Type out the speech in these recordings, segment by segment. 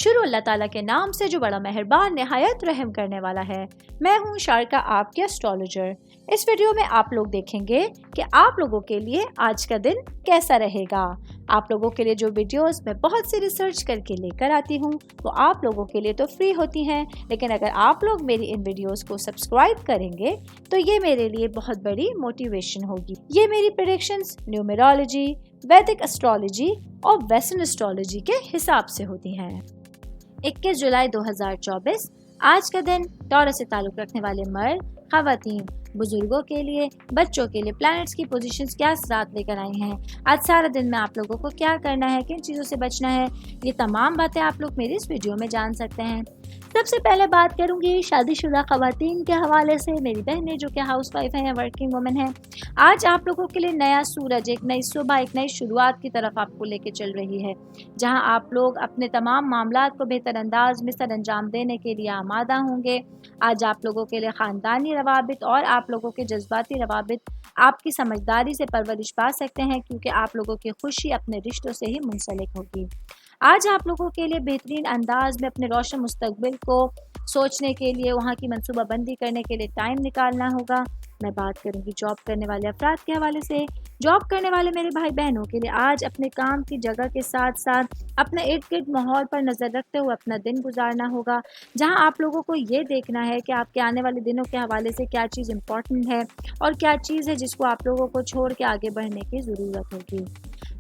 शुरू अल्लाह ताला के नाम से जो बड़ा मेहरबान निहायत रहम करने वाला है। मैं हूँ शारका, आपके एस्ट्रोलॉजर। इस वीडियो में आप लोग देखेंगे कि आप लोगों के लिए आज का दिन कैसा रहेगा। आप लोगों के लिए जो वीडियोस मैं बहुत सी रिसर्च करके लेकर आती हूँ वो आप लोगों के लिए तो फ्री होती हैं, लेकिन अगर आप लोग मेरी इन वीडियोस को सब्सक्राइब करेंगे तो ये मेरे लिए बहुत बड़ी मोटिवेशन होगी। ये मेरी प्रेडिक्शंस न्यूमेरोलॉजी, वैदिक एस्ट्रोलॉजी और वेस्टर्न एस्ट्रोलॉजी के हिसाब से होती हैं। 21 जुलाई 2024 आज का दिन टॉरस से ताल्लुक़ रखने वाले मर्द, ख़वातीन, बुजुर्गों के लिए, बच्चों के लिए प्लैनेट्स की पोजीशंस क्या साथ लेकर आई हैं। आज सारा दिन में आप लोगों को क्या करना है, किन चीज़ों से बचना है, ये तमाम बातें आप लोग मेरी इस वीडियो में जान सकते हैं। सबसे पहले बात करूंगी शादीशुदा ख़वातीन के हवाले से, मेरी बहनें जो कि हाउसवाइफ हैं या वर्किंग वुमेन हैं। आज आप लोगों के लिए नया सूरज, एक नई सुबह, एक नई शुरुआत की तरफ आपको लेके चल रही है, जहां आप लोग अपने तमाम मामलात को बेहतर अंदाज में सर अंजाम देने के लिए आमादा होंगे। आज आप लोगों के लिए ख़ानदानी रवाबित और आप लोगों के जज्बाती रवाबित आपकी समझदारी से परवरिश पा सकते हैं, क्योंकि आप लोगों की खुशी अपने रिश्तों से ही मुंसलिक होगी। आज आप लोगों के लिए बेहतरीन अंदाज में अपने रोशन मुस्तकबिल को सोचने के लिए, वहाँ की मनसूबाबंदी करने के लिए टाइम निकालना होगा। मैं बात करूंगी जॉब करने वाले अफराद के हवाले से। जॉब करने वाले मेरे भाई बहनों के लिए आज अपने काम की जगह के साथ साथ अपने इर्द गिर्द माहौल पर नज़र रखते हुए अपना दिन गुजारना होगा, जहां आप लोगों को ये देखना है कि आपके आने वाले दिनों के हवाले से क्या चीज़ इम्पॉर्टेंट है और क्या चीज़ है जिसको आप लोगों को छोड़ के आगे बढ़ने की ज़रूरत होगी।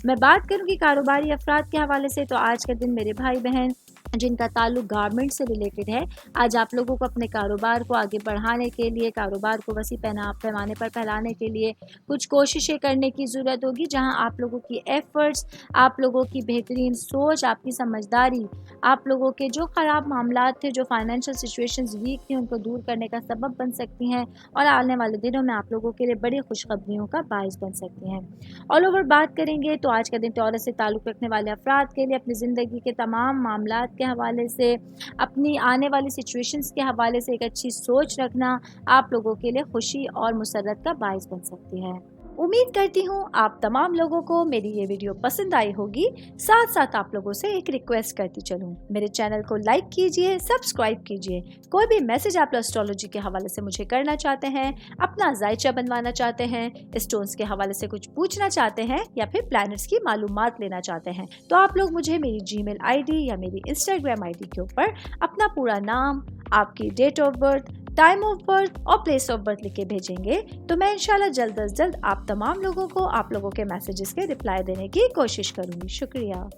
मैं बात करूंगी कारोबारी अफराद के हवाले से, तो आज का दिन मेरे भाई बहन जिनका ताल्लुक गारमेंट से रिलेटेड है, आज आप लोगों को अपने कारोबार को आगे बढ़ाने के लिए, कारोबार को वसी पैमाने पर फैलाने के लिए कुछ कोशिशें करने की ज़रूरत होगी, जहां आप लोगों की एफ़र्ट्स, आप लोगों की बेहतरीन सोच, आपकी समझदारी आप लोगों के जो ख़राब मामलात थे, जो फाइनेंशियल सिचुएशंस वीक थी, उनको दूर करने का सबब बन सकती हैं और आने वाले दिनों में आप लोगों के लिए बड़ी खुशखबरियों का बाइस बन सकती हैं। ऑल ओवर बात करेंगे तो आज का दिन टॉरस से ताल्लुक़ रखने वाले अफराद के लिए अपनी ज़िंदगी के तमाम मामलात के हवाले से, अपनी आने वाली सिचुएशंस के हवाले से एक अच्छी सोच रखना आप लोगों के लिए खुशी और मुसर्रत का बाइस बन सकती है। उम्मीद करती हूँ आप तमाम लोगों को मेरी ये वीडियो पसंद आई होगी। साथ साथ आप लोगों से एक रिक्वेस्ट करती चलूँ, मेरे चैनल को लाइक कीजिए, सब्सक्राइब कीजिए। कोई भी मैसेज आप एस्ट्रोलॉजी के हवाले से मुझे करना चाहते हैं, अपना जायचा बनवाना चाहते हैं, स्टोन्स के हवाले से कुछ पूछना चाहते हैं या फिर प्लैनेट्स की मालूमात लेना चाहते हैं, तो आप लोग मुझे मेरी जीमेल आईडी या मेरी इंस्टाग्राम आईडी के ऊपर अपना पूरा नाम, आपकी date of birth, time of birth और प्लेस ऑफ बर्थ लिख के भेजेंगे, तो मैं इंशाल्लाह जल्द अज जल्द आप तमाम लोगों को आप लोगों के मैसेजेस के रिप्लाई देने की कोशिश करूँगी। शुक्रिया।